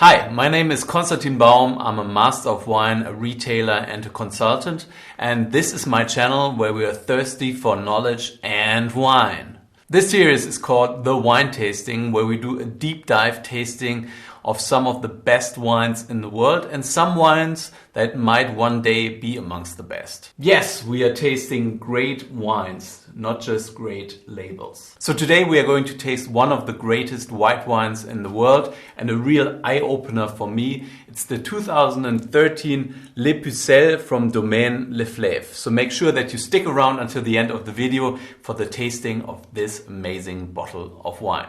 Hi, my name is Konstantin Baum. I'm a master of wine, a retailer and a consultant. And this is my channel where we are thirsty for knowledge and wine. This series is called The Wine Tasting, where we do a deep dive tasting of some of the best wines in the world and some wines that might one day be amongst the best. Yes, we are tasting great wines, not just great labels. So today we are going to taste one of the greatest white wines in the world and a real eye-opener for me. It's the 2013 Les Pucelles from Domaine Leflaive. So make sure that you stick around until the end of the video for the tasting of this amazing bottle of wine.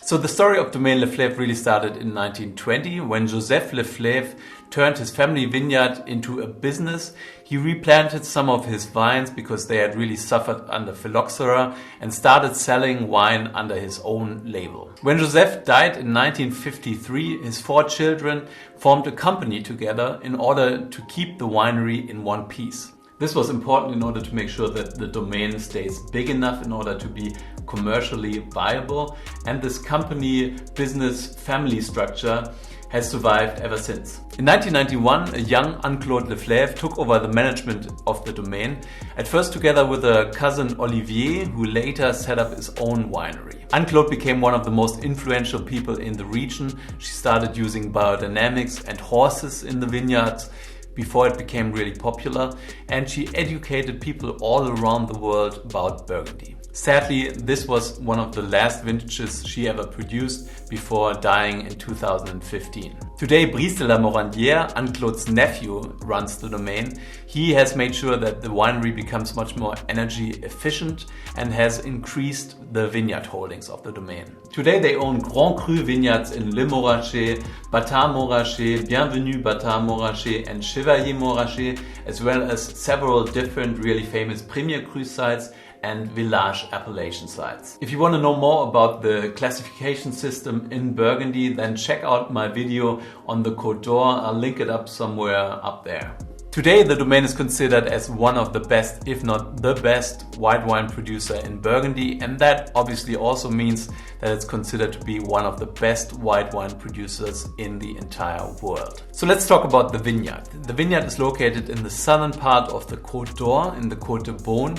So the story of Domaine Leflaive really started in 1920 when Joseph Leflaive turned his family vineyard into a business. He replanted some of his vines because they had really suffered under phylloxera and started selling wine under his own label. When Joseph died in 1953, his 4 children formed a company together in order to keep the winery in one piece. This was important in order to make sure that the domain stays big enough in order to be commercially viable, and this company business family structure has survived ever since. In 1991, a young Anne-Claude Leflaive took over the management of the domain, at first together with a cousin Olivier, who later set up his own winery. Anne-Claude became one of the most influential people in the region. She started using biodynamics and horses in the vineyards before it became really popular, and she educated people all around the world about Burgundy. Sadly, this was one of the last vintages she ever produced before dying in 2015. Today, Brice de la Morandière, Anne-Claude's nephew, runs the domain. He has made sure that the winery becomes much more energy efficient and has increased the vineyard holdings of the domain. Today they own Grand Cru vineyards in Le Montrachet, Batard Montrachet, Bienvenues Batard Montrachet and Chevalier-Montrachet, as well as several different really famous Premier Cru sites and village appellation sites. If you want to know more about the classification system in Burgundy, then check out my video on the Côte d'Or. I'll link it up somewhere up there. Today the domain is considered as one of the best, if not the best, white wine producer in Burgundy, and that obviously also means that it's considered to be one of the best white wine producers in the entire world. So let's talk about the vineyard. The vineyard is located in the southern part of the Côte d'Or, in the Côte de Baum,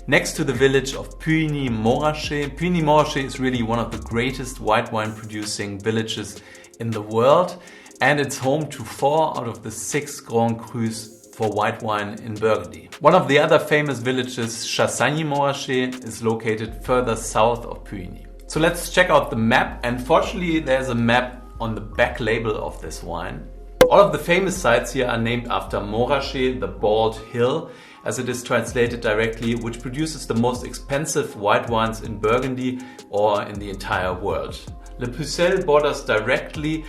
next to the village of Puligny Montrachet. Puligny Montrachet is really one of the greatest white wine producing villages in the world, and it's home to 4 out of the 6 Grand Crus for white wine in Burgundy. One of the other famous villages, Chevalier-Montrachet, is located further south of Puligny. So let's check out the map, and fortunately there's a map on the back label of this wine. All of the famous sites here are named after Montrachet, the bald hill, as it is translated directly, which produces the most expensive white wines in Burgundy or in the entire world. Les Pucelles borders directly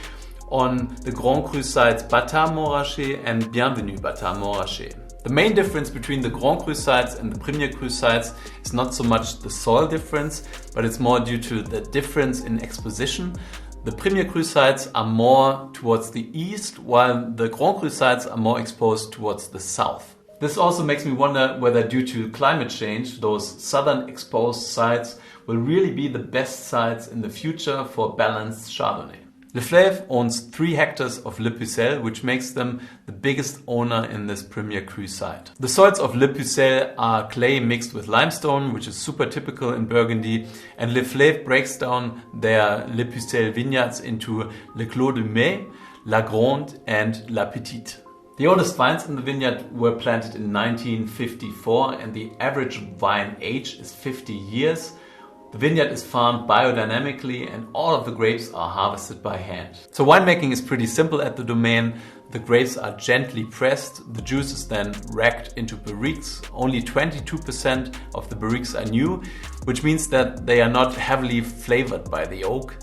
on the Grand Cru sites Batard Montrachet and Bienvenues Batard Montrachet. The main difference between the Grand Cru sites and the Premier Cru sites is not so much the soil difference, but it's more due to the difference in exposition. The Premier Cru sites are more towards the east, while the Grand Cru sites are more exposed towards the south. This also makes me wonder whether, due to climate change, those southern exposed sites will really be the best sites in the future for balanced Chardonnay. Leflaive owns 3 hectares of Les Pucelles, which makes them the biggest owner in this Premier Cru site. The soils of Les Pucelles are clay mixed with limestone, which is super typical in Burgundy, and Leflaive breaks down their Les Pucelles vineyards into Le Clos du Mai, La Grande and La Petite. The oldest vines in the vineyard were planted in 1954, and the average vine age is 50 years. The vineyard is farmed biodynamically and all of the grapes are harvested by hand. So winemaking is pretty simple at the domain. The grapes are gently pressed, the juice is then racked into barriques. Only 22% of the barriques are new, which means that they are not heavily flavored by the oak.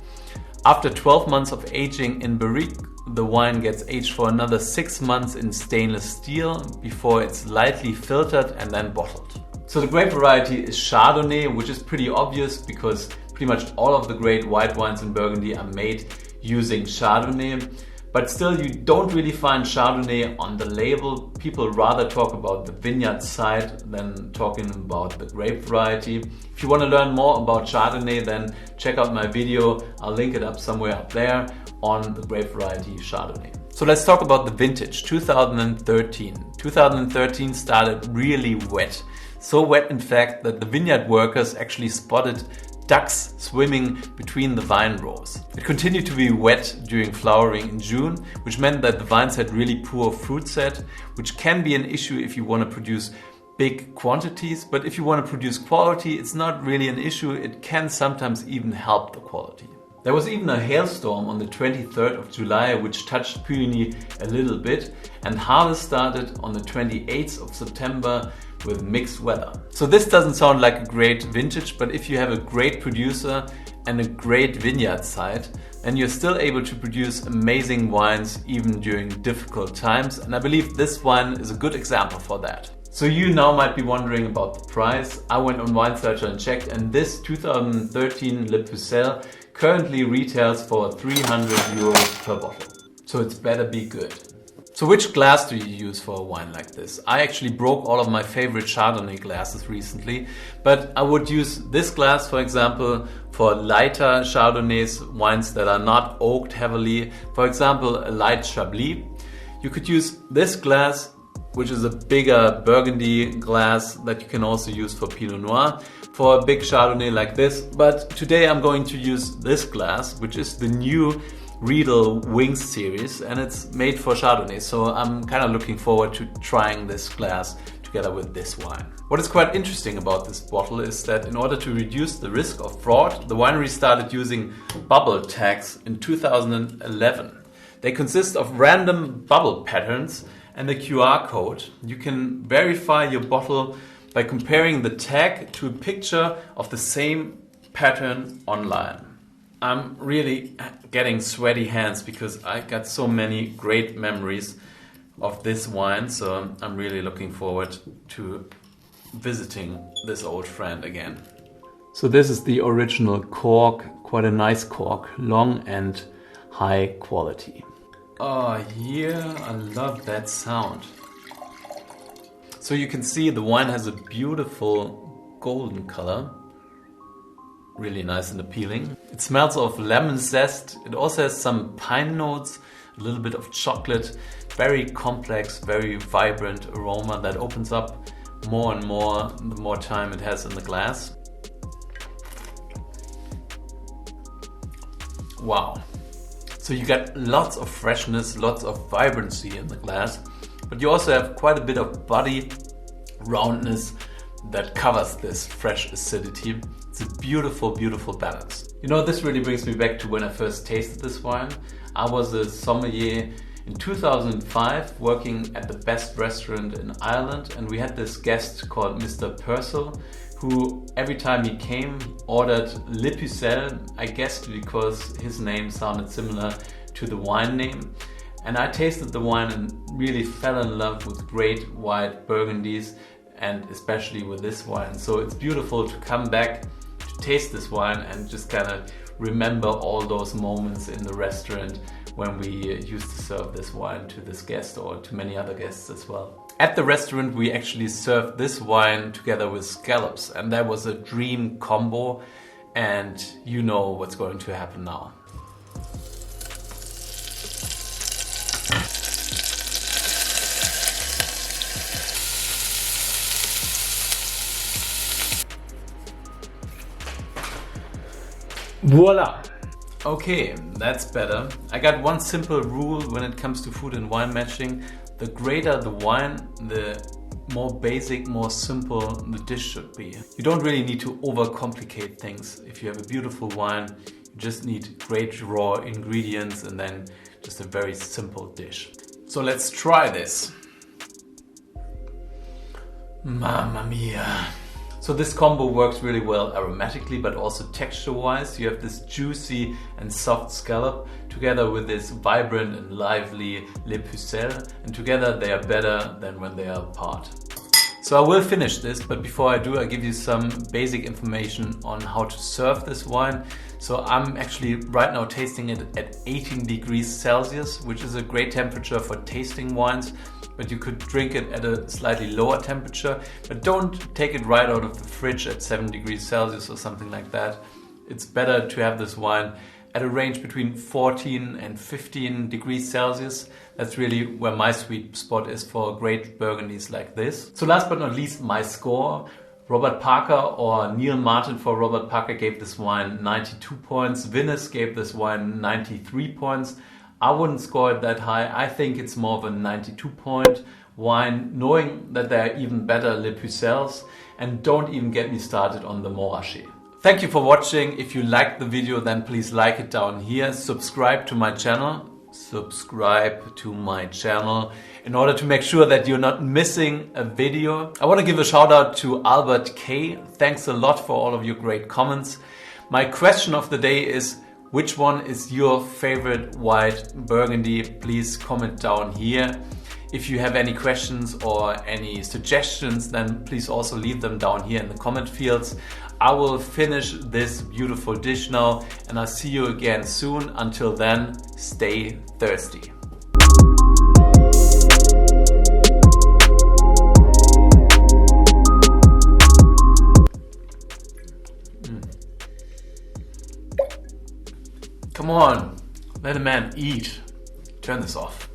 After 12 months of aging in barrique, the wine gets aged for another 6 months in stainless steel before it's lightly filtered and then bottled. So the grape variety is Chardonnay, which is pretty obvious because pretty much all of the great white wines in Burgundy are made using Chardonnay. But still, you don't really find Chardonnay on the label. People rather talk about the vineyard side than talking about the grape variety. If you want to learn more about Chardonnay, then check out my video. I'll link it up somewhere up there on the grape variety Chardonnay. So let's talk about the vintage, 2013. 2013 started really wet. So wet, in fact, that the vineyard workers actually spotted ducks swimming between the vine rows. It continued to be wet during flowering in June, which meant that the vines had really poor fruit set, which can be an issue if you want to produce big quantities. But if you want to produce quality, it's not really an issue. It can sometimes even help the quality. There was even a hailstorm on the 23rd of July, which touched Puligny a little bit, and harvest started on the 28th of September with mixed weather. So this doesn't sound like a great vintage, but if you have a great producer and a great vineyard site, then you're still able to produce amazing wines even during difficult times. And I believe this wine is a good example for that. So you now might be wondering about the price. I went on Wine Searcher and checked, and this 2013 Le Pucelles currently retails for 300 euros per bottle. So it's better be good. So which glass do you use for a wine like this? I actually broke all of my favorite Chardonnay glasses recently, but I would use this glass, for example, for lighter Chardonnays, wines that are not oaked heavily. For example, a light Chablis. You could use this glass, which is a bigger Burgundy glass that you can also use for Pinot Noir, for a big Chardonnay like this. But today I'm going to use this glass, which is the new Riedel Wings series, and it's made for Chardonnay. So I'm kind of looking forward to trying this glass together with this wine. What is quite interesting about this bottle is that in order to reduce the risk of fraud, the winery started using bubble tags in 2011. They consist of random bubble patterns and a QR code. You can verify your bottle by comparing the tag to a picture of the same pattern online. I'm really getting sweaty hands because I got so many great memories of this wine, so I'm really looking forward to visiting this old friend again. So this is the original cork, quite a nice cork, long and high quality. Oh yeah, I love that sound. So you can see the wine has a beautiful golden color. Really nice and appealing. It smells of lemon zest. It also has some pine notes, a little bit of chocolate. Very complex, very vibrant aroma that opens up more and more the more time it has in the glass. Wow. So you get lots of freshness, lots of vibrancy in the glass, but you also have quite a bit of body, roundness that covers this fresh acidity. It's a beautiful, beautiful balance. You know, this really brings me back to when I first tasted this wine. I was a sommelier in 2005 working at the best restaurant in Ireland, and we had this guest called Mr. Purcell, who every time he came ordered Le Pucelles, I guessed because his name sounded similar to the wine name. And I tasted the wine and really fell in love with great white Burgundies, and especially with this wine. So it's beautiful to come back to taste this wine and just kind of remember all those moments in the restaurant when we used to serve this wine to this guest or to many other guests as well. At the restaurant we actually served this wine together with scallops, and that was a dream combo, and you know what's going to happen now. Voila! Okay, that's better. I got one simple rule when it comes to food and wine matching. The greater the wine, the more basic, more simple the dish should be. You don't really need to overcomplicate things. If you have a beautiful wine, you just need great raw ingredients and then just a very simple dish. So let's try this. Mamma mia! So this combo works really well aromatically, but also texture-wise. You have this juicy and soft scallop together with this vibrant and lively Le Pucelles, and together they are better than when they are apart. So I will finish this, but before I do, I give you some basic information on how to serve this wine. So I'm actually right now tasting it at 18 degrees Celsius, which is a great temperature for tasting wines, but you could drink it at a slightly lower temperature, but don't take it right out of the fridge at 7 degrees Celsius or something like that. It's better to have this wine at a range between 14 and 15 degrees Celsius. That's really where my sweet spot is for great Burgundies like this. So last but not least, my score. Robert Parker or Neil Martin for Robert Parker gave this wine 92 points. Vinnes gave this wine 93 points. I wouldn't score it that high. I think it's more of a 92 point wine, knowing that there are even better Le Pucelles, and don't even get me started on the Montrachet. Thank you for watching. If you liked the video, then please like it down here. Subscribe to my channel. In order to make sure that you're not missing a video. I want to give a shout out to Albert K. Thanks a lot for all of your great comments. My question of the day is, which one is your favorite white Burgundy? Please comment down here. If you have any questions or any suggestions, then please also leave them down here in the comment fields. I will finish this beautiful dish now, and I'll see you again soon. Until then, stay thirsty. Come on, let a man eat. Turn this off.